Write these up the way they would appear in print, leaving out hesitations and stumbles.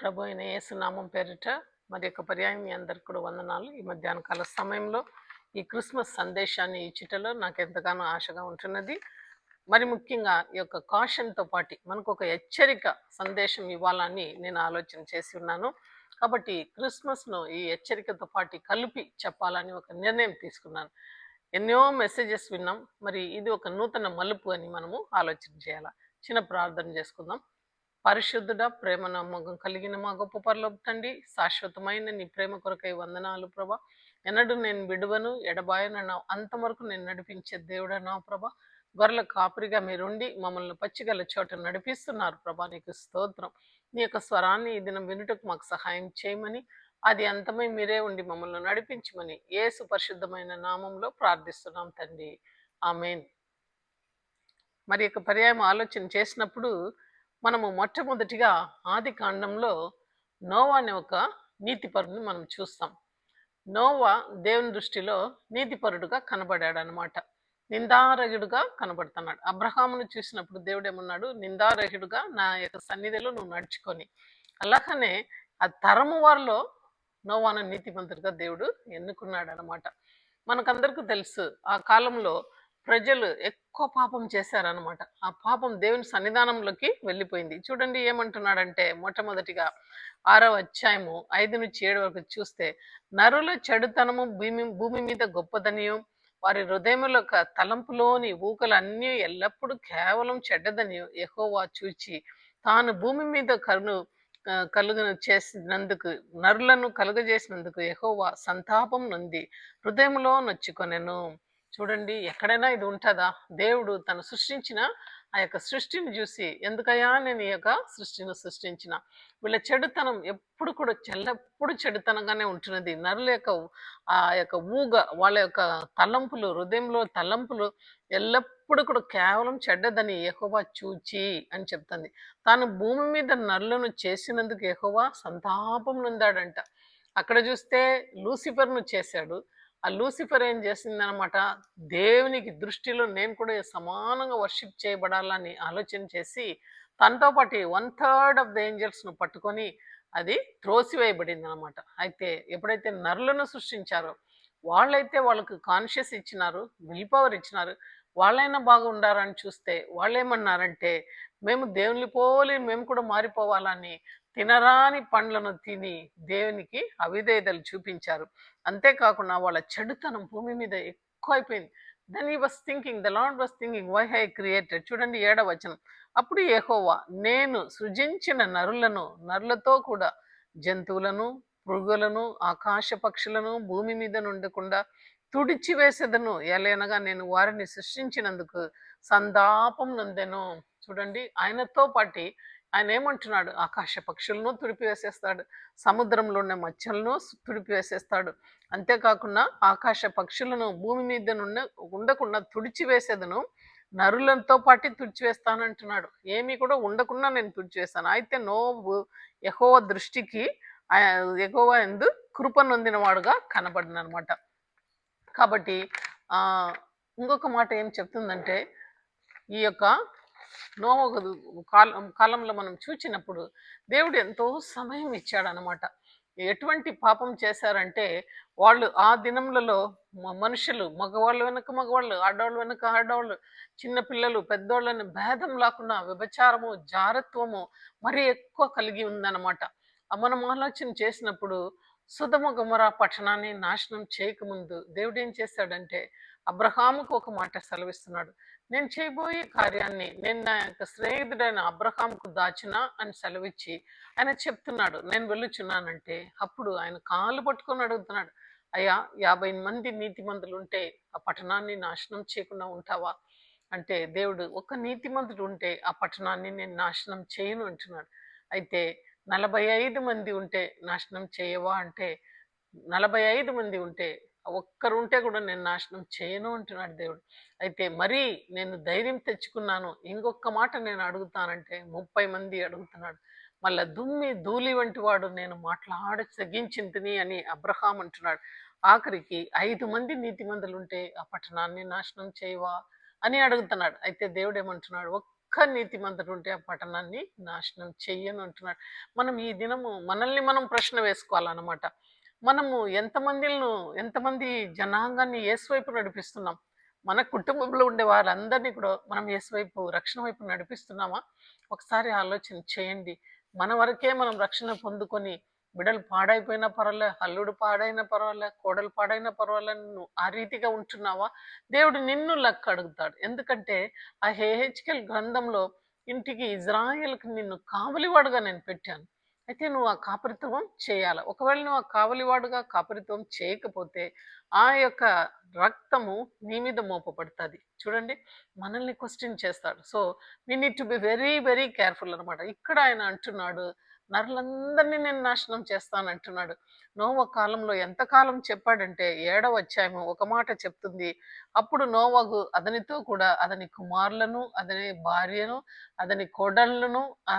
ప్రభు అయిన యేసునామం పేరిట మరి యొక్క పర్యాయం మీ అందరికి కూడా వందనాలు. ఈ మధ్యాహ్న కాల సమయంలో ఈ క్రిస్మస్ సందేశాన్ని ఇచ్చుటలో నాకు ఎంతగానో ఆశగా ఉంటున్నది. మరి ముఖ్యంగా ఈ యొక్క కాషన్తో పాటు మనకు ఒక హెచ్చరిక సందేశం ఇవ్వాలని నేను ఆలోచన చేసి ఉన్నాను. కాబట్టి క్రిస్మస్ను ఈ హెచ్చరికతో పాటు కలిపి చెప్పాలని ఒక నిర్ణయం తీసుకున్నాను. ఎన్నో మెసేజెస్ విన్నాం. మరి ఇది ఒక నూతన మలుపు అని మనము ఆలోచన చేయాలి. చిన్న ప్రార్థన చేసుకుందాం. పరిశుద్ధుడ, ప్రేమ నమ్మకం కలిగిన మా గొప్ప పరలోక తండ్రి, శాశ్వతమైన నీ ప్రేమ కొరకై వందనాలు ప్రభా. ఎన్నడూ నేను విడువను ఎడబాయను అంతవరకు నేను నడిపించే దేవుడనా ప్రభా. గొర్రెల కాపురిగా మీరుండి మమ్మల్ని పచ్చిగల చోట నడిపిస్తున్నారు ప్రభా. నీకు స్తోత్రం. నీ యొక్క స్వరాన్ని ఈ దినం వినుటకు మాకు సహాయం చేయమని, అది అంతమై మీరే ఉండి మమ్మల్ని నడిపించమని యేసు పరిశుద్ధమైన నామంలో ప్రార్థిస్తున్నాం తండ్రి, ఆమేన్. మరి యొక్క పర్యాయం ఆలోచన చేసినప్పుడు మనము మొట్టమొదటిగా ఆది కాండంలో నోవా అనే ఒక నీతిపరుని మనం చూస్తాం. నోవా దేవుని దృష్టిలో నీతిపరుడుగా కనబడాడు అనమాట. నిందారహిడుగా కనబడుతున్నాడు. అబ్రహామును చూసినప్పుడు దేవుడు ఏమన్నాడు, నిందారహిడుగా నా యొక్క సన్నిధిలో నువ్వు నడుచుకొని. అలాగనే ఆ తరము వారిలో నోవాను నీతిమంతుడిగా దేవుడు ఎన్నుకున్నాడు అనమాట. మనకందరికీ తెలుసు ఆ కాలంలో ప్రజలు ఎక్కువ పాపం చేశారనమాట. ఆ పాపం దేవుని సన్నిధానంలోకి వెళ్ళిపోయింది. చూడండి ఏమంటున్నాడంటే, మొట్టమొదటిగా 6వ అధ్యాయము 5-7 వరకు చూస్తే, నరుల చెడుతనము భూమి మీద గొప్పదనియు, వారి హృదయముల తలంపులోని ఊకలన్నీ ఎల్లప్పుడూ కేవలం చెడ్డదని యెహోవా చూచి తాను భూమి మీద కలుగ చేసినందుకు, నరులను కలుగజేసినందుకు యెహోవా సంతాపం నొంది హృదయంలో నొచ్చుకొనెను. చూడండి, ఎక్కడైనా ఇది ఉంటుందా? దేవుడు తను సృష్టించిన ఆ యొక్క సృష్టిని చూసి, ఎందుకయ్యా నేను ఈ యొక్క సృష్టిని సృష్టించిన, వీళ్ళ చెడుతనం ఎప్పుడు కూడా ఎల్లప్పుడు చెడుతనంగానే ఉంటున్నది. నరుల యొక్క ఆ యొక్క వాళ్ళ యొక్క తలంపులు, హృదయంలో తలంపులు ఎల్లప్పుడు కూడా కేవలం చెడ్డదని యెహోవా చూచి అని చెప్తుంది. తాను భూమి మీద నరులను చేసినందుకు యెహోవా సంతాపం నొందాడంట. అక్కడ చూస్తే లూసిఫర్ను చేశాడు. ఆ లూసిఫర్ ఏం చేసిందనమాట, దేవునికి దృష్టిలో నేను కూడా సమానంగా వర్షిప్ చేయబడాలని ఆలోచన చేసి తనతో పాటు 1/3 ఆఫ్ ద ఏంజల్స్ను పట్టుకొని అది త్రోసివేయబడింది అనమాట. అయితే ఎప్పుడైతే నరులను సృష్టించారో వాళ్ళైతే వాళ్ళకు కాన్షియస్ ఇచ్చినారు, విల్ పవర్ ఇచ్చినారు, వాళ్ళైనా బాగుండారని చూస్తే వాళ్ళు ఏమన్నారంటే, మేము దేవుని పోలి మేము కూడా మారిపోవాలని తినరాని పండ్లను తిని దేవునికి అవిధేయతలు చూపించారు. అంతేకాకుండా వాళ్ళ చెడుతనం భూమి మీద ఎక్కువైపోయింది. Then he was thinking, the Lord was thinking, why he created. చూడండి 7వ వచనం. అప్పుడు యెహోవా, నేను సృజించిన నరులతో కూడా జంతువులను, పురుగులను, ఆకాశ పక్షులను భూమి మీద నుండకుండా తుడిచివేసేదను, ఎలయనగా నేను వారిని సృష్టించినందుకు సంతాపం నొందెను. చూడండి, ఆయనతో పాటి ఆయన ఏమంటున్నాడు, ఆకాశ పక్షులను తుడిపివేసేస్తాడు, సముద్రంలో ఉన్న మత్స్యలను తుడిపివేసేస్తాడు. అంతేకాకుండా ఆకాశ పక్షులను భూమి మీద ఉండకుండా తుడిచివేసేదను, నరులతో పాటు తుడిచివేస్తానంటున్నాడు. ఏమీ కూడా ఉండకుండా నేను తుడిచివేస్తాను. అయితే నోవు యెహోవా దృష్టికి యెహోవా యందు కృప నొందిన వాడుగా కనబడిననమాట. కాబట్టి ఇంకొక మాట ఏం చెప్తుందంటే, ఈ యొక్క నోవా కాలంలో మనం చూచినప్పుడు దేవుడు ఎంతో సమయం ఇచ్చాడనమాట. ఎటువంటి పాపం చేశారంటే, వాళ్ళు ఆ దినములలో మనుషులు మగవాళ్ళు వెనక మగవాళ్ళు, ఆడవాళ్ళు వెనక ఆడవాళ్ళు, చిన్నపిల్లలు పెద్దోళ్ళని భేదం లేకుండా వ్యభిచారము, జారత్వము మరీ ఎక్కువ కలిగి ఉందన్నమాట. మనం ఆలోచన చేసినప్పుడు సొదొమ గొమొర్రా పట్టణాన్ని నాశనం చేయకముందు దేవుడు ఏం చేశాడంటే, అబ్రహాముకు ఒక మాట సెలవిస్తున్నాడు. నేను చేయబోయే కార్యాన్ని నేను నా యొక్క స్నేహితుడైన అబ్రహాముకు దాచిన అని సెలవిచ్చి ఆయన చెప్తున్నాడు, నేను వెళ్ళుచున్నానంటే. అప్పుడు ఆయన కాళ్ళు పట్టుకొని అడుగుతున్నాడు, అయ్యా 50 మంది నీతిమంతులు ఉంటే ఆ పట్టణాన్ని నాశనం చేయకుండా ఉంటావా అంటే, దేవుడు ఒక నీతిమంతుడు ఉంటే ఆ పట్టణాన్ని నేను నాశనం చేయను అంటున్నాడు. అయితే 45 మంది ఉంటే నాశనం చేయవా అంటే, 45 మంది ఉంటే ఒక్కరు ఉంటే కూడా నేను నాశనం చేయను అంటున్నాడు దేవుడు. అయితే మరీ నేను ధైర్యం తెచ్చుకున్నాను, ఇంకొక మాట నేను అడుగుతానంటే 30 మంది అడుగుతున్నాడు. మళ్ళా దుమ్మి ధూళి వంటి వాడు నేను మాట్లాడ తెగించింతిని అని అబ్రహాం అంటున్నాడు. ఆఖరికి 5 మంది నీతిమంతులు ఉంటే ఆ పట్టణాన్ని నాశనం చేయవా అని అడుగుతున్నాడు. అయితే దేవుడు ఏమంటున్నాడు, ఒక్క నీతిమంతుడు ఉంటే ఆ పట్టణాన్ని నాశనం చెయ్యను అంటున్నాడు. మనం ఈ దినము మనల్ని మనం ప్రశ్న వేసుకోవాలన్నమాట. మనము ఎంతమంది జనాంగాన్ని యేసు వైపు నడిపిస్తున్నాం? మన కుటుంబంలో ఉండే వారందరినీ కూడా మనం యేసు వైపు, రక్షణ వైపు నడిపిస్తున్నామా? ఒకసారి ఆలోచన చేయండి. మన వరకే మనం రక్షణ పొందుకొని బిడ్డలు పాడైపోయినా పర్వాలే, అల్లుడు పాడైనా పర్వాలే, కోడలు పాడైనా పర్వాలే, నువ్వు ఆ రీతిగా ఉంటున్నావా? దేవుడు నిన్ను లెక్క అడుగుతాడు. ఎందుకంటే ఆ హెహెచ్కేల్ గ్రంథంలో ఇంటికి ఇజ్రాయేల్కి నిన్ను కావలివాడుగా నేను పెట్టాను. అయితే నువ్వు ఆ కాపరిత్వం చేయాలి. ఒకవేళ నువ్వు ఆ కావలివాడుగా కాపరిత్వం చేయకపోతే ఆ యొక్క రక్తము నీ మీద మోపబడుతుంది. చూడండి, మనల్ని క్వశ్చన్ చేస్తాడు. So we need to be very very careful అనమాట. ఇక్కడ ఆయన అంటున్నాడు, నరులందరినీ నేను నాశనం చేస్తాను అంటున్నాడు. నోవ కాలంలో ఎంతకాలం చెప్పాడంటే 7వ అధ్యాయము ఒక మాట చెప్తుంది. అప్పుడు నోవగు అతనితో కూడా అతని కుమారులను, అతని భార్యను, అతని కోడళ్లను ఆ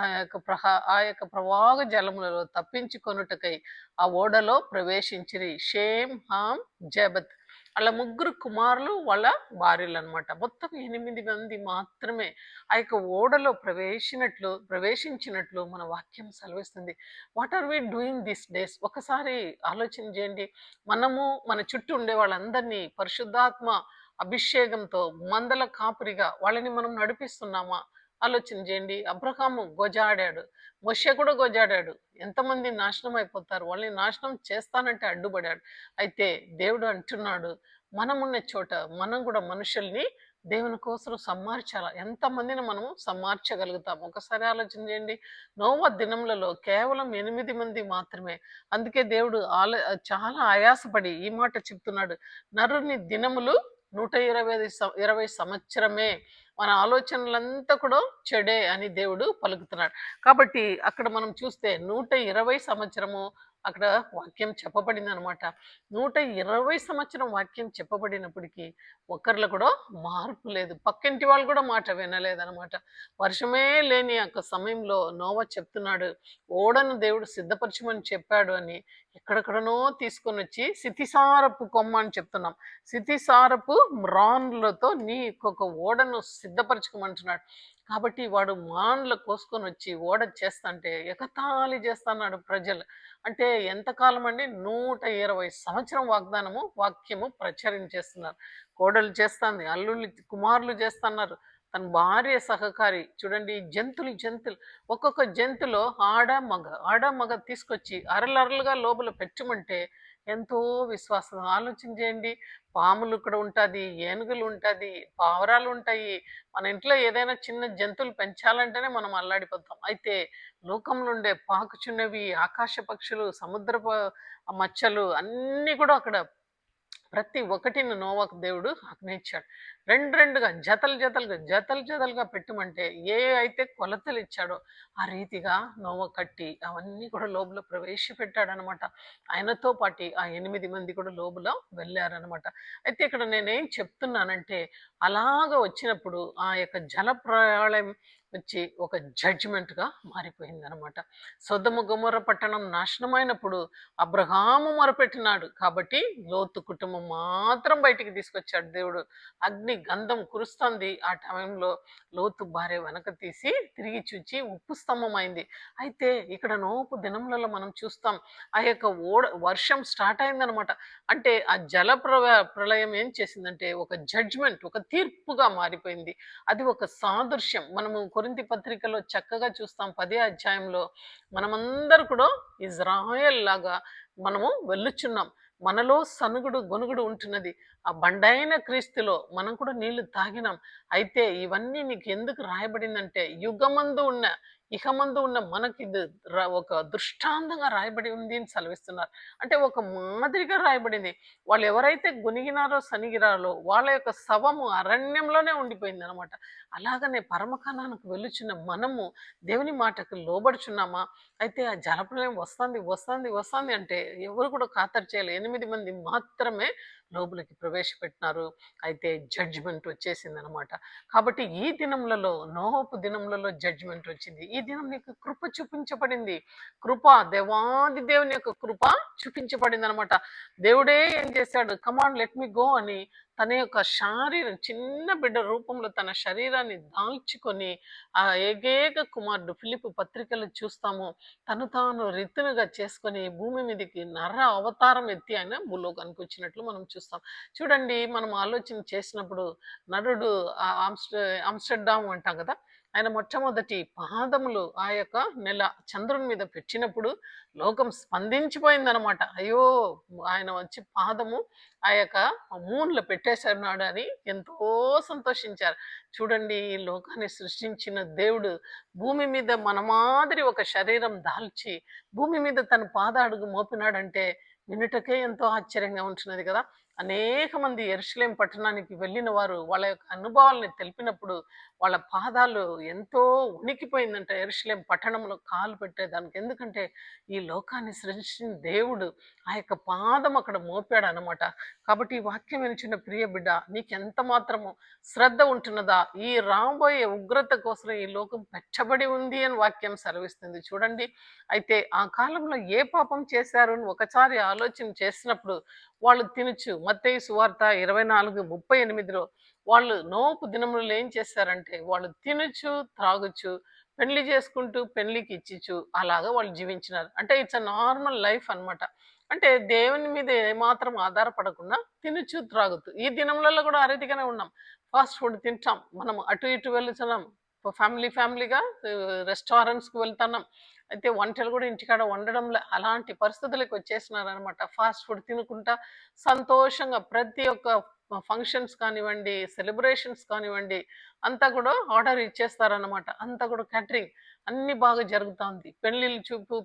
యొక్క ప్రవాహ జలములలో తప్పించుకొనుటకై ఆ ఓడలో ప్రవేశించిరి. షేమ్, హామ్, జబత్ అలా ముగ్గురు కుమారులు వాళ్ళ భార్యలు అనమాట. మొత్తం 8 మంది మాత్రమే ఆ యొక్క ఓడలో ప్రవేశించినట్లు మన వాక్యం సెలవిస్తుంది. What are we doing this days? ఒకసారి ఆలోచన చేయండి. మనము మన చుట్టూ ఉండే వాళ్ళందరినీ పరిశుద్ధాత్మ అభిషేకంతో మందల కాపురిగా వాళ్ళని మనం నడిపిస్తున్నామా? ఆలోచన చేయండి. అబ్రహాము గొజాడాడు, మోషే కూడా గొజాడాడు. ఎంతమంది నాశనం అయిపోతారు, వాళ్ళని నాశనం చేస్తానంటే అడ్డుపడాడు. అయితే దేవుడు అంటున్నాడు, మనమున్న చోట మనం కూడా మనుషుల్ని దేవుని కోసం సమ్మార్చాల. ఎంతమందిని మనము సమ్మార్చగలుగుతాం? ఒకసారి ఆలోచన చేయండి. నోవా దినములలో కేవలం 8 మంది మాత్రమే. అందుకే దేవుడు చాలా ఆయాసపడి ఈ మాట చెప్తున్నాడు, నరుని దినములు 120 సంవత్సరమే. మన ఆలోచనలంతా కూడా చెడే అని దేవుడు పలుకుతున్నాడు. కాబట్టి అక్కడ మనం చూస్తే 120 సంవత్సరము అక్కడ వాక్యం చెప్పబడింది అనమాట. 120 సంవత్సరం వాక్యం చెప్పబడినప్పటికీ ఒకరిలో కూడా మార్పు లేదు. పక్కింటి వాళ్ళు కూడా మాట వినలేదనమాట. వర్షమే లేని యొక్క సమయంలో నోవా చెప్తున్నాడు, ఓడను దేవుడు సిద్ధపరచమని చెప్పాడు అని. ఎక్కడెక్కడనో తీసుకొని వచ్చి సితిసారపు కొమ్మ అని చెప్తున్నాం. సితిసారపు మ్రాన్లతో నీకొక ఓడను సిద్ధపరచుకోమంటున్నాడు. కాబట్టి వాడు మాన్లు కోసుకొని వచ్చి ఓడ చేస్తంటే ఎగతాళి చేస్తున్నాడు ప్రజలు. అంటే ఎంతకాలం అండి? 120 సంవత్సరం వాక్యము ప్రచురించేస్తున్నారు. కోడలు చేస్తుంది, అల్లుళ్ళు కుమారులు చేస్తున్నారు, తన భార్య సహకారి. చూడండి, జంతువులు ఒక్కొక్క జంతులో ఆడ మగ తీసుకొచ్చి అరలరలుగా లోపల పెట్టమంటే ఎంతో విశ్వాసం. ఆలోచన చేయండి. పాములు ఇక్కడ ఉంటుంది, ఏనుగులు ఉంటుంది, పావురాలు ఉంటాయి. మన ఇంట్లో ఏదైనా చిన్న జంతువులు పెంచాలంటేనే మనం అల్లాడిపోతాం. అయితే లోకంలో ఉండే పాకుచున్నవి, ఆకాశ పక్షులు, సముద్రపు మచ్చలు అన్నీ కూడా అక్కడ ప్రతి ఒక్కటిని నోవాకు దేవుడు ఆజ్ఞయించాడు. రెండుగా జతలుగా పెట్టమంటే ఏ అయితే కొలతలు ఇచ్చాడో ఆ రీతిగా నోవ కట్టి అవన్నీ కూడా లోపల ప్రవేశపెట్టాడనమాట. ఆయనతో పాటు ఆ 8 మంది కూడా లోపల వెళ్ళారనమాట. అయితే ఇక్కడ నేనేం చెప్తున్నానంటే, అలాగ వచ్చినప్పుడు ఆ యొక్క జల ప్రళయం వచ్చి ఒక జడ్జిమెంట్గా మారిపోయిందనమాట. సొదొమ గొమొర్ర పట్టణం నాశనమైనప్పుడు అబ్రహాము మొరపెట్టినాడు కాబట్టి లోతు కుటుంబం మాత్రం బయటికి తీసుకొచ్చాడు దేవుడు. అగ్ని గంధం కురుస్తుంది. ఆ టైంలో లోతు భార్య వెనక తీసి తిరిగి చూచి ఉప్పు స్తంభమైంది. అయితే ఇక్కడ నోపు దినములలో మనం చూస్తాం, ఆ యొక్క వర్షం స్టార్ట్ అయిందనమాట. అంటే ఆ జల ప్రళయం ఏం చేసిందంటే ఒక జడ్జ్మెంట్, ఒక తీర్పుగా మారిపోయింది. అది ఒక సాదృశ్యం. మనము కొరింథీ పత్రికలో చక్కగా చూస్తాం. 10వ అధ్యాయంలో మనమందరూ కూడా ఇజ్రాయేల్ లాగా మనము వెళ్ళుచున్నాం. మనలో సనుగుడు గొనుగుడు ఉంటున్నది. ఆ బండైన క్రీస్తులో మనం కూడా నీళ్లు తాగినాం. అయితే ఇవన్నీ నీకు ఎందుకు రాయబడిందంటే యుగమందు ఉన్న ఇహమందు ఉన్న మనకి ఇది ఒక దృష్టాంతంగా రాయబడి ఉంది అని సెలవిస్తున్నారు. అంటే ఒక మాదిరిగా రాయబడింది. వాళ్ళు ఎవరైతే గునిగినారో సనిగిరారో వాళ్ళ యొక్క శవము అరణ్యంలోనే ఉండిపోయింది అనమాట. అలాగనే పరమకాలానికి వెళ్ళుచున్న మనము దేవుని మాటకు లోబడుచున్నామా? అయితే ఆ జలప్రలయం వస్తుంది అంటే ఎవరు కూడా ఖాతరు చేయాలి. 8 మంది మాత్రమే లోపలికి ప్రవేశపెట్టినారు. అయితే జడ్జిమెంట్ వచ్చేసింది అనమాట. కాబట్టి ఈ దినములలో నోహపు దినములలో జడ్జిమెంట్ వచ్చింది. ఈ ఈ దినం నీకు కృప చూపించబడింది. కృప, దేవాది దేవుని యొక్క కృప చూపించబడింది అనమాట. దేవుడే ఏం చేశాడు, కమాండ్ లెట్ మీ గో అని తన యొక్క చిన్న బిడ్డ రూపంలో తన శరీరాన్ని దాల్చుకొని ఆ ఏకైక కుమారుడు ఫిలిప్పు పత్రికలు చూస్తాము, తను తాను రిత్తునుగా చేసుకొని భూమి మీదకి అవతారం ఎత్తి ఆయన భూలోకానికి వచ్చినట్లు మనం చూస్తాం. చూడండి, మనం ఆలోచన చేసినప్పుడు నరుడు ఆమ్స్టర్డామ్ అంటాం కదా, ఆయన మొట్టమొదటి పాదములు ఆ యొక్క చంద్రుని మీద పెట్టినప్పుడు లోకం స్పందించిపోయిందనమాట. అయ్యో, ఆయన వచ్చి పాదము ఆ యొక్క మూన్లో పెట్టేశాడు అని ఎంతో సంతోషించారు. చూడండి, ఈ లోకాన్ని సృష్టించిన దేవుడు భూమి మీద మన మాదిరి ఒక శరీరం దాల్చి భూమి మీద తన పాదాడుగు మోపినాడంటే వినుటకే ఎంతో ఆశ్చర్యంగా ఉంటున్నది కదా. అనేక మంది యెరూషలేము పట్టణానికి వెళ్ళిన వారు వాళ్ళ యొక్క అనుభవాల్ని తెలిపినప్పుడు వాళ్ళ పాదాలు ఎంతో ఉనికిపోయిందంట యెరూషలేము పట్టణంలో కాలు పెట్టేదానికి. ఎందుకంటే ఈ లోకాన్ని సృష్టించిన దేవుడు ఆ యొక్క పాదం అక్కడ మోపాడు అనమాట. కాబట్టి ఈ వాక్యం వినిచిన ప్రియ బిడ్డ, నీకెంత మాత్రము శ్రద్ధ ఉంటున్నదా? ఈ రాబోయే ఉగ్రత కోసం ఈ లోకం పెట్టబడి ఉంది అని వాక్యం సెలవిస్తుంది. చూడండి, అయితే ఆ కాలంలో ఏ పాపం చేశారు అని ఒకసారి ఆలోచన చేసినప్పుడు వాళ్ళు తినచ్చు. మత్తయి సువార్త 24:38లో వాళ్ళు నోపు దినములలో ఏం చేశారంటే వాళ్ళు తినచ్చు, త్రాగొచ్చు, పెళ్లి చేసుకుంటూ పెళ్లికి ఇచ్చిచ్చు, అలాగా వాళ్ళు జీవించినారు. అంటే ఇట్స్ అ నార్మల్ లైఫ్ అనమాట. అంటే దేవుని మీద ఏమాత్రం ఆధారపడకుండా తినచ్చు, త్రాగుతూ ఈ దినములలో కూడా ఆ రీతిగానే ఉన్నాం. ఫాస్ట్ ఫుడ్ తింటాం, మనం అటు ఇటు వెళ్తున్నాం, ఫ్యామిలీగా రెస్టారెంట్స్కి వెళ్తున్నాం. అయితే వంటలు కూడా ఇంటికాడ వండడంలో అలాంటి పరిస్థితులకు వచ్చేసినారనమాట. ఫాస్ట్ ఫుడ్ తినుకుంటా సంతోషంగా ప్రతి ఒక్క ఫంక్షన్స్ కానివ్వండి, సెలబ్రేషన్స్ కానివ్వండి, అంతా కూడా ఆర్డర్ ఇచ్చేస్తారనమాట. అంతా కూడా క్యాటరింగ్ అన్ని బాగా జరుగుతుంది. పెళ్లిళ్ళు చూపు,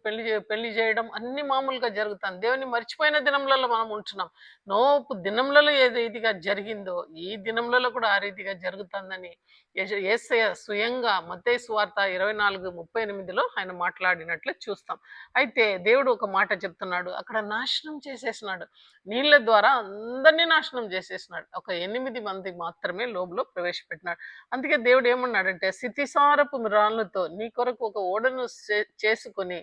పెళ్లి చేయడం అన్ని మామూలుగా జరుగుతుంది. దేవుని మర్చిపోయిన దినములలో మనం ఉంటున్నాం. నోపు దినములలో ఏదైదిగా జరిగిందో ఈ దినములలో కూడా ఆ రీతిగా జరుగుతుందని యేసయ్య స్వయంగా మత్తయి సువార్త 24:38లో ఆయన మాట్లాడినట్లు చూస్తాం. అయితే దేవుడు ఒక మాట చెప్తున్నాడు, అక్కడ నాశనం చేసేసినాడు. నీళ్ళ ద్వారా అందరినీ నాశనం చేసేసినాడు. ఒక 8 మంది మాత్రమే లోబులో ప్రవేశపెట్టినాడు. అందుకే దేవుడు ఏమన్నాడంటే, సితిసారపు రాళ్ళతో నీ కొరకు ఒక ఓడను చేసుకొని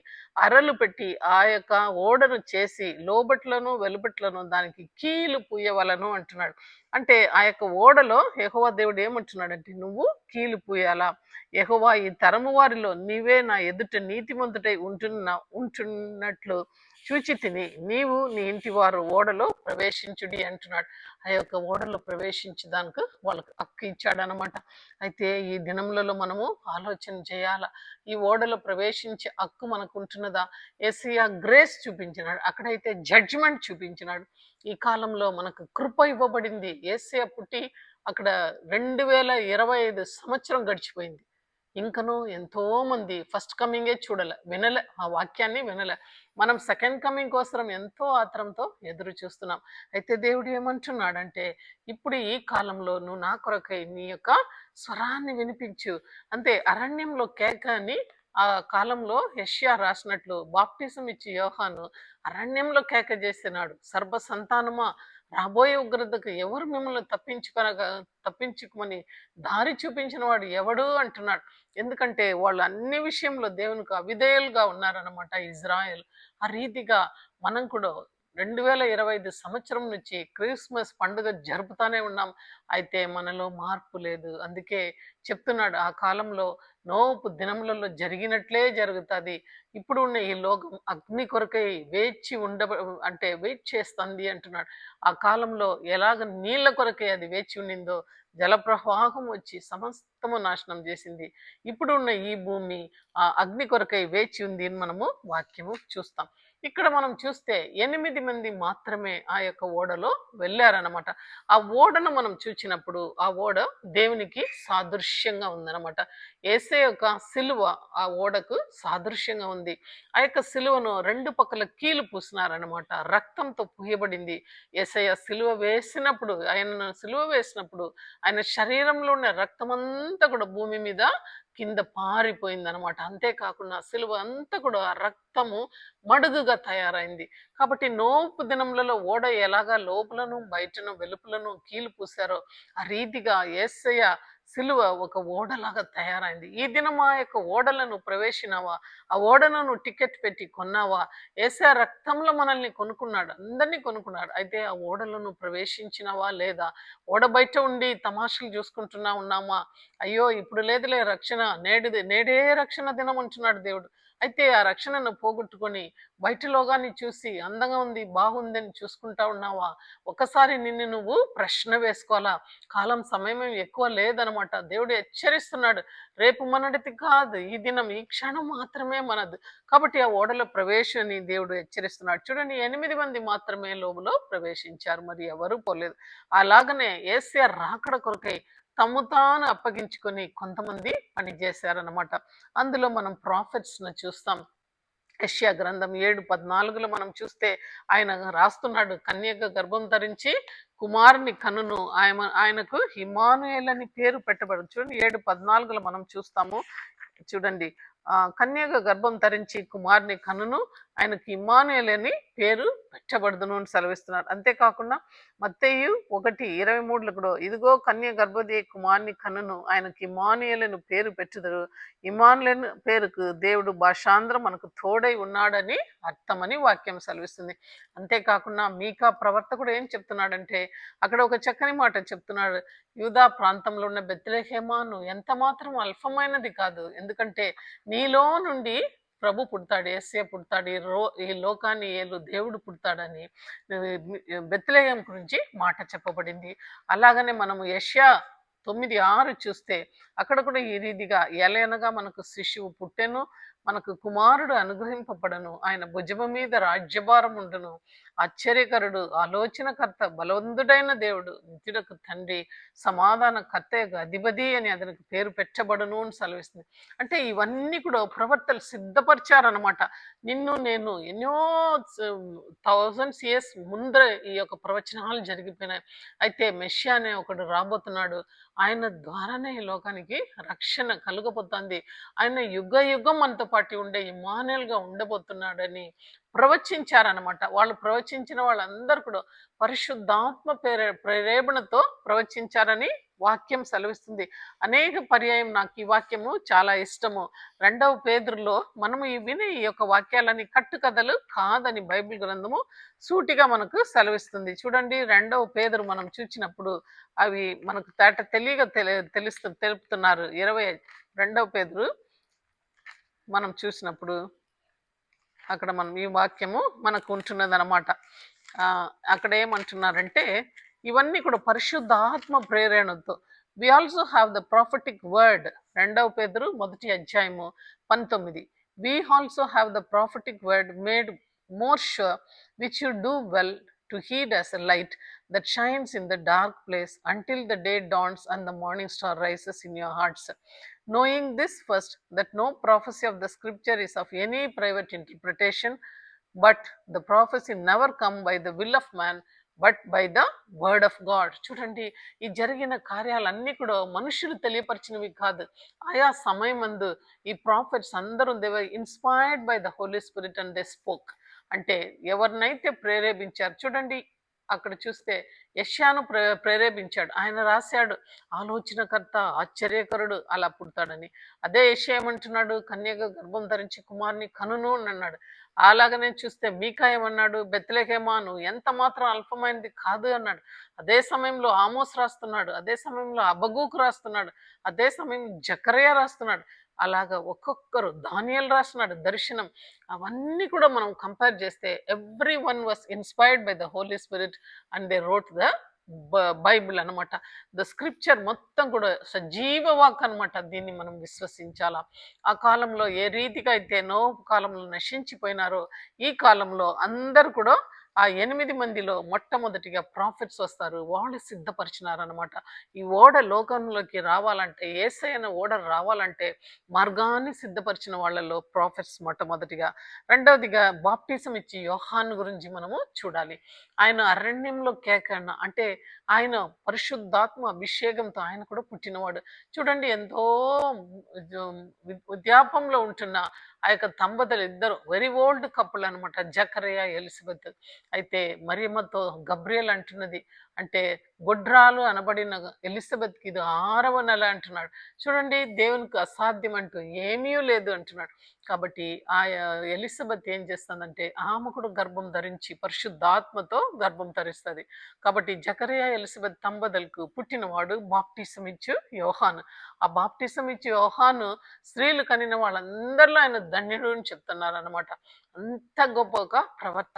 అరలు పెట్టి ఆ యొక్క ఓడను చేసి లోబట్లను వెలుబట్లను దానికి కీలు పూయవలను అంటున్నాడు. అంటే ఆ యొక్క ఓడలో యెహోవా దేవుడు ఏమంటున్నాడంటే, నువ్వు కీలు పూయాలా. యెహోవా ఈ తరము వారిలో నీవే నా ఎదుట నీతిమంతుడై ఉంటున్నట్లు చూచి తిని నీవు నీ ఇంటి వారు ఓడలో ప్రవేశించుడి అంటున్నాడు. ఆ యొక్క ఓడలో ప్రవేశించడానికి వాళ్ళకు హక్కు ఇచ్చాడనమాట. అయితే ఈ దినములలో మనము ఆలోచన చేయాల, ఈ ఓడలో ప్రవేశించే హక్కు మనకు ఉంటున్నదా? యేసయ్య గ్రేస్ చూపించినాడు, అక్కడైతే జడ్జిమెంట్ చూపించినాడు. ఈ కాలంలో మనకు కృప ఇవ్వబడింది. యేసయ్య పుట్టి అక్కడ 2025 సంవత్సరం గడిచిపోయింది. ఇంకనూ ఎంతో మంది ఫస్ట్ కమింగే వినలే, ఆ వాక్యాన్ని వినలే. మనం సెకండ్ కమింగ్ కోసం ఎంతో ఆత్రంతో ఎదురు చూస్తున్నాం. అయితే దేవుడు ఏమంటున్నాడంటే, ఇప్పుడు ఈ కాలంలో నువ్వు నా కొరకై నీ యొక్క స్వరాన్ని వినిపించు. అంతే, అరణ్యంలో కేక అని ఆ కాలంలో యెషయా రాసినట్లు బాప్టిజం ఇచ్చి యోహాను అరణ్యంలో కేక చేస్తున్నాడు, సర్వ సంతానమా రాబోయే ఉగ్రతకు ఎవరు మిమ్మల్ని తప్పించుకోమని దారి చూపించిన వాడు ఎవడు అంటున్నాడు. ఎందుకంటే వాళ్ళు అన్ని విషయంలో దేవునికి అవిధేయులుగా ఉన్నారనమాట ఇజ్రాయెల్. ఆ రీతిగా మనం కూడా 2025 సంవత్సరం నుంచి క్రిస్మస్ పండుగ జరుపుతానే ఉన్నాం. అయితే మనలో మార్పు లేదు. అందుకే చెప్తున్నాడు, ఆ కాలంలో నోపు దినములలో జరిగినట్లే జరుగుతుంది. ఇప్పుడు ఉన్న ఈ లోకం అగ్ని కొరకై వెయిట్ చేస్తుంది అంటున్నాడు. ఆ కాలంలో ఎలాగ నీళ్ల కొరకై అది వేచి ఉండిందో జలప్రవాహం వచ్చి సమస్తము నాశనం చేసింది. ఇప్పుడు ఉన్న ఈ భూమి ఆ అగ్ని కొరకై వేచి ఉంది అని మనము వాక్యము చూస్తాం. ఇక్కడ మనం చూస్తే 8 మంది మాత్రమే ఆ యొక్క ఓడలో వెళ్ళారనమాట. ఆ ఓడను మనం చూచినప్పుడు ఆ ఓడ దేవునికి సాదృశ్యంగా ఉందన్నమాట. యేసయ్య యొక్క సిలువ ఆ ఓడకు సాదృశ్యంగా ఉంది. ఆ యొక్క సిలువను 2 పక్కల కీలు పూసినారనమాట, రక్తంతో పూయబడింది. యేసయ్య సిలువ వేసినప్పుడు ఆయన శరీరంలో ఉన్న రక్తమంతా కూడా భూమి మీద కింద పారిపోయిందనమాట. అంతేకాకుండా సిలువ అంతా కూడా రక్తము మడుగుగా తయారైంది. కాబట్టి నోపు దినములలో ఓడ ఎలాగా లోపలను బయటను వెలుపులను కీలు పూసారో ఆ రీతిగా యేసయ్య సిలువ ఒక ఓడలాగా తయారైంది. ఈ దినం ఆ యొక్క ఓడలను ప్రవేశినావా? ఆ ఓడను నువ్వు టికెట్ పెట్టి కొన్నావా? యేసయ్య రక్తంలో మనల్ని కొనుక్కున్నాడు. అందరినీ కొనుక్కున్నాడు. అయితే ఆ ఓడలో నువ్వు ప్రవేశించినవా లేదా? ఓడ బయట ఉండి తమాషలు ఉన్నామా? అయ్యో! ఇప్పుడు లేదులే రక్షణ. నేడే రక్షణ దినం అంటున్నాడు దేవుడు. అయితే ఆ రక్షణను పోగొట్టుకొని బయట లోగాన్ని చూసి అందంగా ఉంది, బాగుందని చూసుకుంటా ఉన్నావా? ఒకసారి నిన్ను నువ్వు ప్రశ్న వేసుకోవాలా. కాలం సమయం ఎక్కువ లేదనమాట. దేవుడు హెచ్చరిస్తున్నాడు. రేపు మనటిది కాదు. ఈ దినం, ఈ క్షణం మాత్రమే మనది. కాబట్టి ఆ ఓడలో ప్రవేశాన్ని దేవుడు హెచ్చరిస్తున్నాడు. చూడండి, 8 మంది మాత్రమే లోబులో ప్రవేశించారు. మరి ఎవరు పోలేదు. అలాగనే యేసయ్య రాకడ కొరకై తమ్ము తాను అప్పగించుకొని కొంతమంది పని చేశారనమాట. అందులో మనం ప్రాఫిట్స్‌ను చూస్తాం. యెషయా గ్రంథం 7:14లో మనం చూస్తే ఆయన రాస్తున్నాడు, కన్యక గర్భం ధరించి కుమారుని కనును, ఆయనకు ఇమ్మానుయేల్ అని పేరు పెట్టబడు. చూడండి, 7:14లో మనం చూస్తాము. చూడండి, కన్యక గర్భం ధరించి కుమారుని కనును, ఆయనకి ఇమ్మానుయేల్ అని పేరు పెట్టబడుదును అని సెలవిస్తున్నాడు. అంతేకాకుండా మత్తయి 1:23లో కూడా, ఇదిగో కన్య గర్భవతి కుమారుని కనును, ఆయనకి ఇమ్మానుయేల్ అని పేరు పెట్టుదురు. ఇమ్మానుయేల్ పేరుకు దేవుడు భాషాంధ్రం మనకు తోడై ఉన్నాడని అర్థమని వాక్యం సెలవిస్తుంది. అంతేకాకుండా మీకా ప్రవర్త కూడా ఏం చెప్తున్నాడంటే, అక్కడ ఒక చక్కని మాట చెప్తున్నాడు. యూదా ప్రాంతంలో ఉన్న బెత్లెహేమా, నువ్వు ఎంత మాత్రం అల్పమైనది కాదు. ఎందుకంటే నీలో నుండి ప్రభు పుడతాడు, యేసయ్య పుడతాడు, ఈ లోకాన్ని ఏలు దేవుడు పుడతాడని బెత్లెహేం గురించి మాట చెప్పబడింది. అలాగనే మనము యెషయా 9:6 చూస్తే అక్కడ కూడా ఈ రీతిగా, ఎలయనగా మనకు శిశువు పుట్టెను, మనకు కుమారుడు అనుగ్రహింపబడను, ఆయన భుజము మీద రాజ్యభారం ఉండును, ఆశ్చర్యకరుడు, ఆలోచనకర్త, బలవంతుడైన దేవుడు, నిత్యుడకు తండ్రి, సమాధాన కర్త అధిపతి అని అతనికి పేరు పెట్టబడును అని సెలవిస్తుంది. అంటే ఇవన్నీ కూడా ప్రవర్తలు సిద్ధపరిచారనమాట. నిన్ను నేను ఎన్నో థౌజండ్స్ ఇయర్స్ ముందర ఈ యొక్క ప్రవచనాలు జరిగిపోయినాయి. అయితే మెస్సియా అనే ఒకడు రాబోతున్నాడు. ఆయన ద్వారానే ఈ లోకానికి రక్షణ కలుగబోతుంది. ఆయన యుగ యుగం మనతో పాటు ఉండే ఇమ్మానుయేల్‌గా ఉండబోతున్నాడని ప్రవచించారనమాట. వాళ్ళు ప్రవచించిన వాళ్ళందరూ కూడా పరిశుద్ధాత్మ ప్రేరేపణతో ప్రవచించారని వాక్యం సెలవిస్తుంది. అనేక పర్యాయం నాకు ఈ వాక్యము చాలా ఇష్టము. 2వ పేతురులో మనము విని ఈ యొక్క వాక్యాలని కట్టుకథలు కాదని బైబిల్ గ్రంథము సూటిగా మనకు సెలవిస్తుంది. చూడండి, 2వ పేతురు మనం చూచినప్పుడు అవి మనకు తెలియగా తెలుపుతున్నారు. 22వ పేతురు మనం చూసినప్పుడు అక్కడ మనం ఈ వాక్యము మనకు ఉంటున్నది అనమాట. అక్కడ ఏమంటున్నారంటే, ఇవన్నీ కూడా పరిశుద్ధాత్మ ప్రేరణతో. We also have the prophetic word. 2వ పేతురు 1:19. We also have the prophetic word made more sure, which you do well to heed as a light that shines in the dark place until the day dawns and the morning star rises in your hearts. Knowing this first, that no prophecy of the scripture is of any private interpretation, but the prophecy never come by the will of man, but by the word of God. చూడండి, ఈ జరిగిన కార్యాలన్నీ కూడా మనుషులు తెలియపరిచినవి కాదు. ఆయా సమయమందు ఈ ప్రాఫిట్స్ అందరూ they were inspired by the Holy Spirit and they spoke. అంటే ఎవరినైతే ప్రేరేపించారు. చూడండి, అక్కడ చూస్తే యెషయాను ప్రేరేపించాడు. ఆయన రాశాడు, ఆలోచనకర్త, ఆశ్చర్యకరుడు అలా పుడతాడని. అదే యెషయా ఏమంటున్నాడు, కన్యక గర్భం ధరించి కుమారుని కనును అని అన్నాడు. అలాగనే చూస్తే మీకా ఏమన్నాడు, బెత్లెహేమా నువ్వు ఎంత మాత్రం అల్పమైనది కాదు అన్నాడు. అదే సమయంలో ఆమోస్ రాస్తున్నాడు, అదే సమయంలో అబగూకు రాస్తున్నాడు, అదే సమయం జకర్యా రాస్తున్నాడు. అలాగా ఒక్కొక్కరు, దానియేలు రాస్తున్నాడు దర్శనం. అవన్నీ కూడా మనం కంపేర్ చేస్తే everyone was inspired by the Holy Spirit and they wrote the Bible అనమాట. ద స్క్రిప్చర్ మొత్తం కూడా సజీవ వాక్ అనమాట. దీన్ని మనం విశ్వసించాలా. ఆ కాలంలో ఏ రీతిగా అయితే నో కాలంలో నశించిపోయినారో, ఈ కాలంలో అందరు కూడా ఆ 8 మందిలో మొట్టమొదటిగా ప్రాఫిట్స్ వస్తారు. వాళ్ళు సిద్ధపరిచినారనమాట. ఈ ఓడ లోకంలోకి రావాలంటే, యేసయ్య ఓడ రావాలంటే మార్గాన్ని సిద్ధపరిచిన వాళ్ళలో ప్రాఫిట్స్ మొట్టమొదటిగా. రెండవదిగా బాప్టిజం ఇచ్చి యోహాను గురించి మనము చూడాలి. ఆయన అరణ్యంలో కేకన్న, అంటే ఆయన పరిశుద్ధాత్మ అభిషేకంతో ఆయన కూడా పుట్టినవాడు. చూడండి, ఎంతో వృద్ధాపంలో ఉంటున్న ఆ యొక్క దంపతులు ఇద్దరు వెరీ ఓల్డ్ కపుల్ అనమాట, జకరియా, ఎలిజబెత్. అయితే మరియమ్మతో గబ్రియల్ అంటున్నది, అంటే గొడ్రాలు అనబడిన ఎలిజబెత్కి ఇది 6వ నెల అంటున్నాడు. చూడండి, దేవునికి అసాధ్యం అంటూ ఏమీ లేదు అంటున్నాడు. కాబట్టి ఆ ఎలిజబెత్ ఏం చేస్తుందంటే ఆమె కూడా గర్భం ధరించి పరిశుద్ధాత్మతో గర్భం ధరిస్తుంది. కాబట్టి జకరియా ఎలిజబెత్ దంపతులకు పుట్టినవాడు బాప్టిసం ఇచ్చు యోహాను. ఆ బాప్టిసం ఇచ్చి యోహాను స్త్రీలు కనిన వాళ్ళందరిలో ఆయన ధన్యుడు అని చెప్తున్నారు అనమాట. అంత గొప్ప ఒక ప్రవక్త.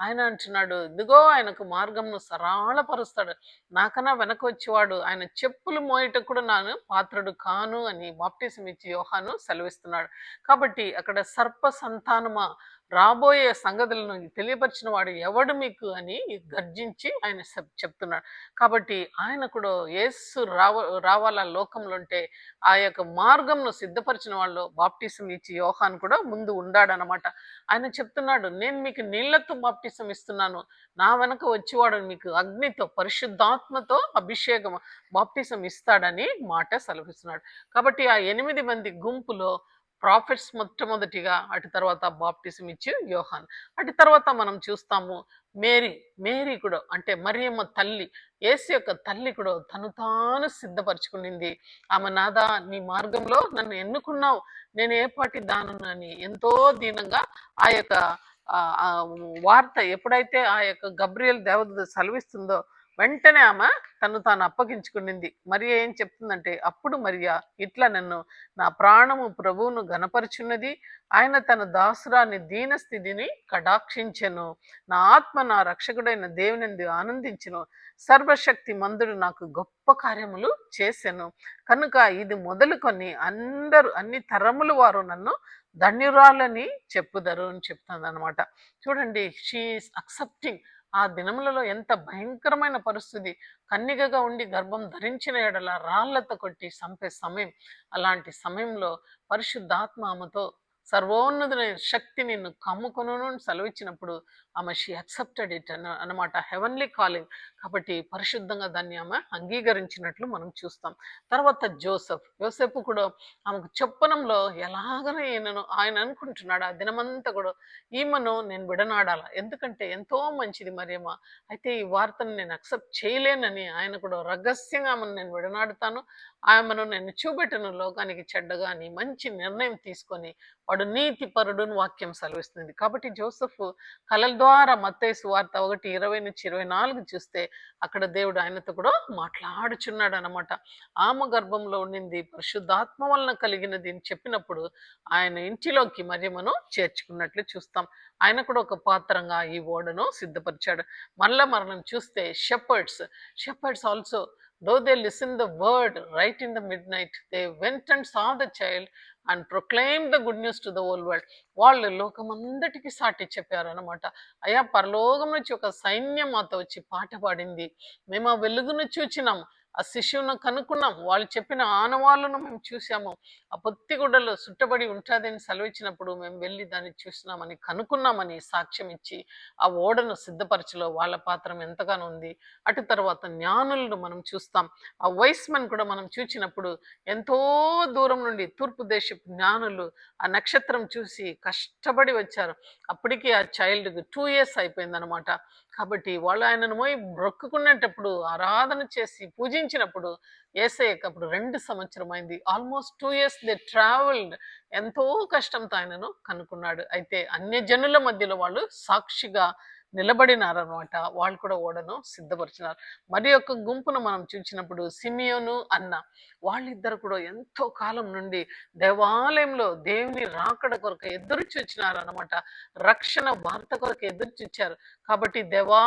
ఆయన అంటున్నాడు, ఇదిగో ఆయనకు మార్గంను సరళపరుస్తాడు, నాకన్నా వెనక వచ్చేవాడు ఆయన చెప్పులు మోయట కూడా నాను పాత్రుడు కాను అని బాప్టిసం ఇచ్చి యోహాను సెలవిస్తున్నాడు. కాబట్టి అక్కడ సర్ప సంతానమా, రాబోయే సంగతులను తెలియపరిచిన వాడు ఎవడు మీకు అని గర్జించి ఆయన చెప్తున్నాడు. కాబట్టి ఆయన కూడా యేసు రావాల లోకంలో ఉంటే ఆ యొక్క మార్గంను సిద్ధపరిచిన వాళ్ళు బాప్టిసం ఇచ్చి యోహాన్ కూడా ముందు ఉండాడనమాట. ఆయన చెప్తున్నాడు, నేను మీకు నీళ్లతో బాప్టిసం ఇస్తున్నాను, నా వెనక వచ్చేవాడు మీకు అగ్నితో పరిశుద్ధాత్మతో అభిషేకం బాప్టిసం ఇస్తాడని మాట సెలవిస్తున్నాడు. కాబట్టి ఆ 8 మంది గుంపులో ప్రాఫిట్స్ మొట్టమొదటిగా, అటు తర్వాత బాప్టిజం ఇచ్చి యోహాన్. అటు తర్వాత మనం చూస్తాము మేరీ కూడా, అంటే మరియమ్మ తల్లి, యేసు యొక్క తల్లి కూడా తను తాను సిద్ధపరచుకునింది. ఆమె నాదా నీ మార్గంలో నన్ను ఎన్నుకున్నావు, నేను ఏ పాటి దానని ఎంతో దీనంగా ఆ యొక్క వార్త ఎప్పుడైతే ఆ యొక్క గబ్రియల్ దేవదూత సెలవిస్తుందో వెంటనే ఆమె తను తాను అప్పగించుకునింది. మరియ ఏం చెప్తుందంటే, అప్పుడు మరియా ఇట్లా నన్ను నా ప్రాణము ప్రభువును గనపరుచున్నది, ఆయన తన దాసురాని దీనస్థితిని కటాక్షించెను, నా ఆత్మ నా రక్షకుడైన దేవునిందు ఆనందించెను, సర్వశక్తి మందుడు నాకు గొప్ప కార్యములు చేసెను, కనుక ఇది మొదలుకొని అన్ని తరములు వారు నన్ను ధన్యురాలని చెప్పుదరు అని చెప్తుంది అనమాట. చూడండి, షీఈస్ అక్సెప్టింగ్. ఆ దినములలో ఎంత భయంకరమైన పరిస్థితి, కన్నికగా ఉండి గర్భం ధరించిన ఎడల రాళ్లతో కొట్టి చంపే సమయం. అలాంటి సమయంలో పరిశుద్ధాత్మ ఆమెతో సర్వోన్నతుడైన శక్తి నిన్ను కమ్ముకొను సెలవిచ్చినప్పుడు ఆమె షీ యాక్సెప్టెడ్ ఇట్ అనమాట, హెవెన్లీ కాలింగ్. కాబట్టి పరిశుద్ధంగా దాన్ని ఆమె అంగీకరించినట్లు మనం చూస్తాం. తర్వాత యోసేపు కూడా ఆమెకు చెప్పనంలో ఎలాగనే ఆయన అనుకుంటున్నాడు ఆ దినమంతా కూడా, ఈమెను నేను విడనాడాల, ఎందుకంటే ఎంతో మంచిది మరియమ్మ, అయితే ఈ వార్తను నేను అక్సెప్ట్ చేయలేనని ఆయన కూడా రహస్యంగా ఆమెను నేను విడనాడుతాను, ఆమెను నేను చూపెట్టను లోకానికి చెడ్డగా అని మంచి నిర్ణయం తీసుకొని వాడు నీతి పరుడును వాక్యం సెలవిస్తుంది. కాబట్టి జోసెఫ్ కలల ద్వారా మత్తయి సువార్త 1:20-24 చూస్తే అక్కడ దేవుడు ఆయనతో కూడా మాట్లాడుచున్నాడు అనమాట. ఆమె గర్భంలో ఉండింది పరిశుద్ధాత్మ వలన కలిగినది అని చెప్పినప్పుడు ఆయన ఇంటిలోకి మరియమ్మను చేర్చుకున్నట్లు చూస్తాం. ఆయన కూడా ఒక పాత్రంగా ఈ ఓడను సిద్ధపరిచాడు. మరలా మనం చూస్తే shepherd's also, though they listened the word right in the midnight, they went and saw the child and proclaimed the good news to the whole world. వాళ్ళు లోకమందటికి సాటి చెప్పారు అనమాట. అయ్యా, పరలోకం నుంచి ఒక సైన్యం మాతో వచ్చి పాట పాడింది, మేము ఆ వెలుగును చూచినాం, ఆ శిశువును కనుక్కున్నాం, వాళ్ళు చెప్పిన ఆనవాళ్ళను మేము చూసాము, ఆ పొత్తిగుడ్డలో చుట్టబడి ఉంటుందని సెలవిచ్చినప్పుడు మేము వెళ్ళి దాన్ని చూసినామని కనుక్కున్నామని సాక్ష్యం ఇచ్చి ఆ ఓడను సిద్ధపరచలో వాళ్ళ పాత్రం ఎంతగానో ఉంది. అటు తర్వాత జ్ఞానులను మనం చూస్తాం. ఆ వైస్మెన్ కూడా మనం చూసినప్పుడు ఎంతో దూరం నుండి తూర్పు దేశపు జ్ఞానులు ఆ నక్షత్రం చూసి కష్టపడి వచ్చారు. అప్పటికి ఆ చైల్డ్కి 2 years అయిపోయిందనమాట. కాబట్టి వాళ్ళు ఆయనను పోయి మొక్కుకునేటప్పుడు, ఆరాధన చేసి పూజించినప్పుడు యేసయ్యకు అప్పుడు 2 సంవత్సరం అయింది. Almost 2 years they travelled. ఎంతో కష్టంతో ఆయనను కనుక్కున్నాడు. అయితే అన్యజనుల మధ్యలో వాళ్ళు సాక్షిగా నిలబడినారనమాట. వాళ్ళు కూడా ఓడను సిద్ధపరిచినారు. మరి యొక్క గుంపును మనం చూసినప్పుడు సిమియోను అన్న, వాళ్ళిద్దరు కూడా ఎంతో కాలం నుండి దేవాలయంలో దేవుని రాకడ కొరకు ఎదురు చూచినారనమాట. రక్షణ వార్త కొరకు ఎదురు చూచారు. కాబట్టి దేవా,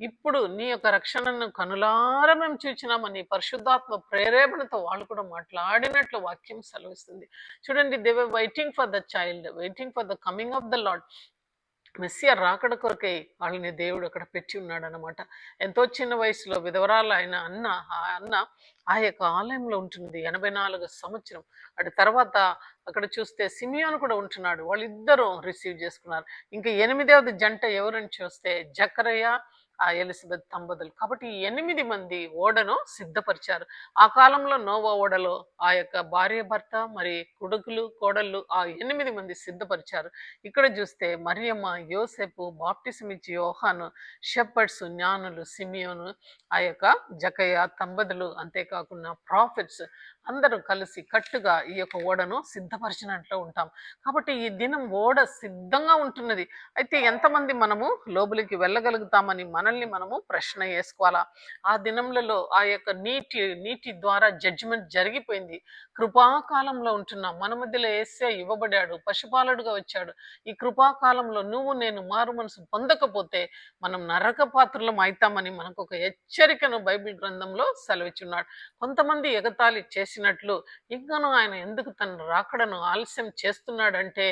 ఇప్పుడు నీ యొక్క రక్షణను కనులార మేము చూచినామని పరిశుద్ధాత్మ ప్రేరేపణతో వాళ్ళు కూడా మాట్లాడినట్లు వాక్యం సెలవిస్తుంది. చూడండి, they were waiting for the child, waiting for the coming of the lord. Messiah రాకడ కొరకై వాళ్ళని దేవుడు అక్కడ పెట్టి ఉన్నాడు అనమాట. ఎంతో చిన్న వయసులో విధవరాలు ఆయన అన్న ఆ యొక్క ఆలయంలో ఉంటుంది 84 సంవత్సరం. అటు తర్వాత అక్కడ చూస్తే సిమియోను కూడా ఉంటున్నాడు. వాళ్ళిద్దరూ రిసీవ్ చేసుకున్నారు. ఇంకా 8వ జంట ఎవరని చూస్తే జకరయ్య ఆ ఎలిజబెత్ దంపతులు. కాబట్టి ఈ 8 మంది ఓడను సిద్ధపరిచారు. ఆ కాలంలో నోవా ఓడలో ఆ యొక్క భార్య భర్త మరి కొడుకులు కోడళ్ళు ఆ 8 మంది సిద్ధపరిచారు. ఇక్కడ చూస్తే మరియమ్మ, యోసేపు, బాప్టిసం ఇచ్చి యోహాను, షెపర్డ్స్, జ్ఞానులు, సిమియోను, ఆ యొక్క జకయ్య దంపతులు, అంతేకాకుండా ప్రాఫిట్స్ అందరూ కలిసి కట్టుగా ఈ యొక్క ఓడను సిద్ధపరిచినట్లు ఉంటాం. కాబట్టి ఈ దినం ఓడ సిద్ధంగా ఉంటున్నది. అయితే ఎంతమంది మనము లోపలికి వెళ్ళగలుగుతామని మనల్ని మనము ప్రశ్న వేసుకోవాలా. ఆ దినములలో ఆ యొక్క నీటి ద్వారా జడ్జిమెంట్ జరిగిపోయింది. కృపాకాలంలో ఉంటున్నాం. మన మధ్యలో యేసే ఇవ్వబడాడు, పశుపాలుడుగా వచ్చాడు. ఈ కృపాకాలంలో నువ్వు నేను మారు మనసు పొందకపోతే మనం నరక పాత్రలం అవుతామని మనకు ఒక హెచ్చరికను బైబిల్ గ్రంథంలో సెలవిచ్చున్నాడు. కొంతమంది ఎగతాళి చేసినట్లు ఇంకను ఆయన ఎందుకు తన రాకడను ఆలస్యం చేస్తున్నాడంటే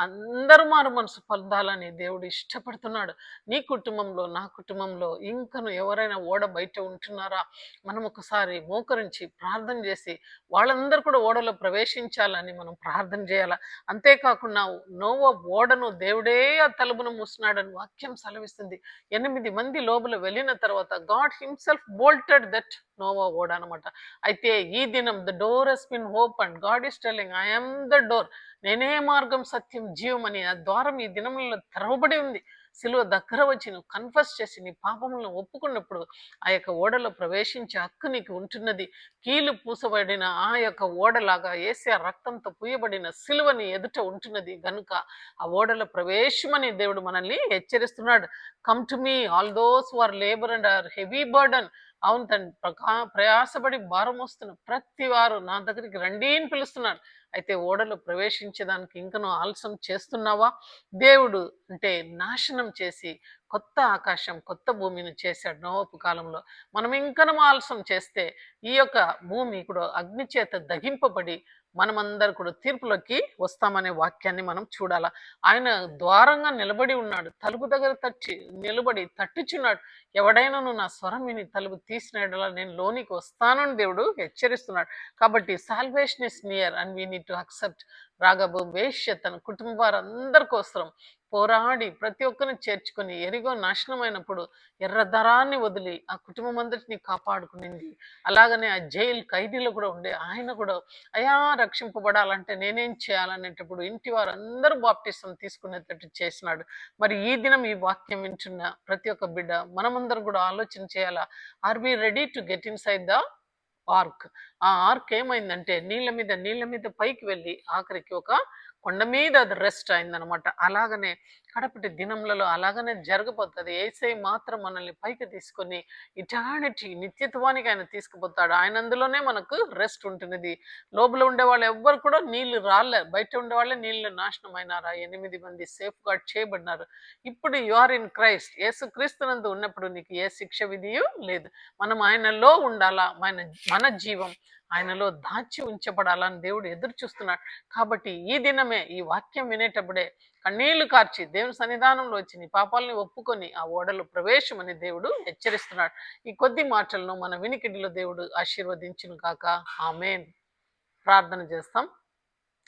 అందరూ మారు మనసు పొందాలని దేవుడు ఇష్టపడుతున్నాడు. నీ కుటుంబంలో నా కుటుంబంలో ఇంకను ఎవరైనా ఓడ బయట ఉంటున్నారా? మనం ఒకసారి మోకరించి ప్రార్థన చేసి వాళ్ళందరూ కూడా ఓడలో ప్రవేశించాలని మనం ప్రార్థన చేయాల. అంతేకాకుండా నోవా ఓడను దేవుడే ఆ తలుపును మూసినాడని వాక్యం సెలవిస్తుంది. 8 మంది లోపల వెళ్ళిన తర్వాత God himself bolted that Noah ఓడ అనమాట. అయితే ఈ దినం the door has been open, God is telling I am the door, నేనే మార్గం సత్యం జీవం అని ఆ ద్వారం ఈ దినములలో తెరవబడి ఉంది. సిలువ దగ్గర వచ్చి నువ్వు కన్ఫెస్ చేసి నీ పాపములను ఒప్పుకున్నప్పుడు ఆ యొక్క ఓడలో ప్రవేశించే హక్కు నీకు ఉంటున్నది. కీలు పూసబడిన ఆ యొక్క ఓడలాగా యేసయ్య రక్తంతో పూయబడిన సిలువని ఎదుట ఉంటున్నది గనుక ఆ ఓడలో ప్రవేశమని దేవుడు మనల్ని హెచ్చరిస్తున్నాడు. Come to me all those who are labour and are heavy burden. అవును తండ్రి, ప్రయాసపడి భారం వస్తున్న ప్రతి వారు నా దగ్గరికి రండి అని పిలుస్తున్నాడు. అయితే ఓడలో ప్రవేశించడానికి ఇంకనూ ఆలస్యం చేస్తున్నావా? దేవుడు అంటే నాశనం చేసి కొత్త ఆకాశం కొత్త భూమిని చేశాడు నోవపు కాలంలో. మనం ఇంకనూ ఆలస్యం చేస్తే ఈ యొక్క భూమి కూడా అగ్ని చేత దహింపబడి మనమందరు కూడా తీర్పులోకి వస్తామనే వాక్యాన్ని మనం చూడాల. ఆయన ద్వారంగా నిలబడి ఉన్నాడు, తలుపు దగ్గర నిలబడి తట్టుచున్నాడు. ఎవడైనా నా స్వరం విని తలుపు తీసినలా నేను లోనికి వస్తానని దేవుడు హెచ్చరిస్తున్నాడు. కాబట్టి salvation is near and we need to accept. రాగబో వేష్య తన కుటుంబ వారందరి కోసం పోరాడి ప్రతి ఒక్కరిని చేర్చుకొని ఎరిగో నాశనమైనప్పుడు ఎర్రధరాన్ని వదిలి ఆ కుటుంబం అందరిని కాపాడుకునింది. అలాగనే ఆ జైలు ఖైదీలో కూడా ఉండే ఆయన కూడా అయా రక్షింపబడాలంటే నేనేం చేయాలనేటప్పుడు ఇంటి వారందరూ బాప్టిజం తీసుకునేటట్టు చేసినాడు. మరి ఈ దినం ఈ వాక్యం వింటున్న ప్రతి ఒక్క బిడ్డ మనమందరం కూడా ఆలోచన చేయాలా, are we ready to get inside the ark? ఆ ఆర్క్ ఏమైందంటే నీళ్ళ మీద పైకి వెళ్ళి ఆఖరికి ఒక కొండ మీద అది రెస్ట్ అయిందనమాట. అలాగనే కడపటి దినములలో అలాగనే జరగబోతుంది. యేసయ్య మాత్రం మనల్ని పైకి తీసుకొని ఇటానిటీ నిత్యత్వానికి ఆయన తీసుకుపోతాడు. ఆయన అందులోనే మనకు రెస్ట్ ఉంటున్నది. లోపల ఉండే వాళ్ళు ఎవ్వరు కూడా నీళ్లు రాలే, బయట ఉండే వాళ్ళే నీళ్లు నాశనం అయినారా. 8 మంది సేఫ్ గార్డ్ చేయబడినారు. ఇప్పుడు యు ఆర్ ఇన్ క్రైస్ట్, యేసు క్రీస్తునందు ఉన్నప్పుడు నీకు ఏ శిక్ష విధియు లేదు. మనం ఆయనలో ఉండాలా, మన జీవం ఆయనలో దాచి ఉంచబడాలని దేవుడు ఎదురు చూస్తున్నాడు. కాబట్టి ఈ దినమే ఈ వాక్యం వినేటప్పుడే కన్నీళ్లు కార్చి దేవుని సన్నిధానంలో వచ్చి నీ పాపాలని ఒప్పుకొని ఆ ఓడలో ప్రవేశమని దేవుడు హెచ్చరిస్తున్నాడు. ఈ కొద్ది మాటలను మన వినికిడిలో దేవుడు ఆశీర్వదించును కాక. ఆమేన్. ప్రార్థన చేస్తాం.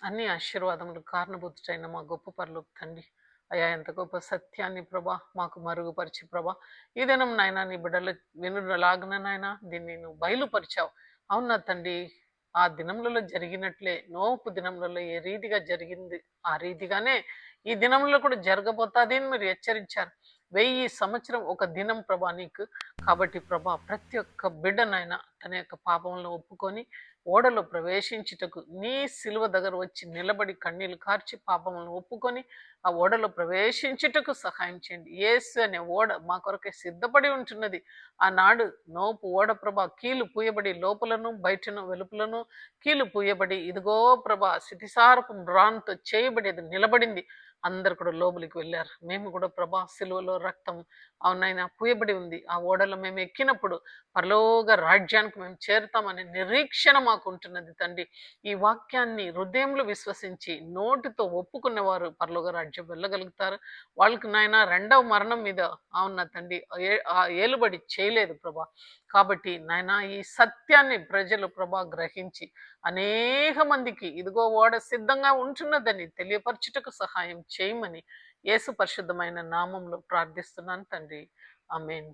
అన్ని ఆశీర్వాదములు కారణభూతుడైన మా గొప్ప పరలోక తండ్రి, అయా ఎంత గొప్ప సత్యాన్ని ప్రభా మాకు మరుగుపరిచి ప్రభా ఈ దినం నాయన నీ బిడ్డలు వినులాగిన నాయన దీన్ని నువ్వు బయలుపరిచావు. అవునా తండ్రి, ఆ దినములలో జరిగినట్లే నోపు దినములలో ఏ రీతిగా జరిగింది ఆ రీతిగానే ఈ దినంలో కూడా జరగబోతుంది అని మీరు హెచ్చరించారు. 1000 సంవత్సరం ఒక దినం ప్రభా నీకు. కాబట్టి ప్రభా ప్రతి ఒక్క బిడ్డనైనా తన యొక్క పాపంలో ఒప్పుకొని ఓడలో ప్రవేశించుటకు నీ సిలువ దగ్గర వచ్చి నిలబడి కన్నీళ్లు కార్చి పాపములను ఒప్పుకొని ఆ ఓడలో ప్రవేశించుటకు సహాయం చేయండి. యేసు అనే ఓడ మా కొరకే సిద్ధపడి ఉంటున్నది. ఆనాడు నోపు ఓడ ప్రభా కీలు పూయబడి లోపలను బయటను వెలుపులను కీలు పూయబడి ఇదిగో ప్రభా శితిసారపు రాన్తో చేయబడి అది నిలబడింది. అందరు కూడా లోపలికి వెళ్ళారు. మేము కూడా ప్రభా సిలువలో రక్తం అవునైనా పూయబడి ఉంది. ఆ ఓడలో మేము ఎక్కినప్పుడు పరలోక రాజ్యానికి మేము చేరుతామనే నిరీక్షణ మాకు ఉంటున్నది తండ్రి. ఈ వాక్యాన్ని హృదయంలో విశ్వసించి నోటితో ఒప్పుకున్నవారు పరలోక రాజ్యం వెళ్ళగలుగుతారు. వాళ్ళకి నాయన రెండవ మరణం మీద అవునా తండ్రి ఆ ఏలుబడి చేయలేదు ప్రభా. కాబట్టి నాయన ఈ సత్యాన్ని ప్రజలు ప్రభా గ్రహించి అనేక మందికి ఇదిగో ఓడ సిద్ధంగా ఉంటున్నదని తెలియపరచుటకు సహాయం చేయమని యేసు పరిశుద్ధమైన నామంలో ప్రార్థిస్తున్నాను తండ్రి. ఆమేన్.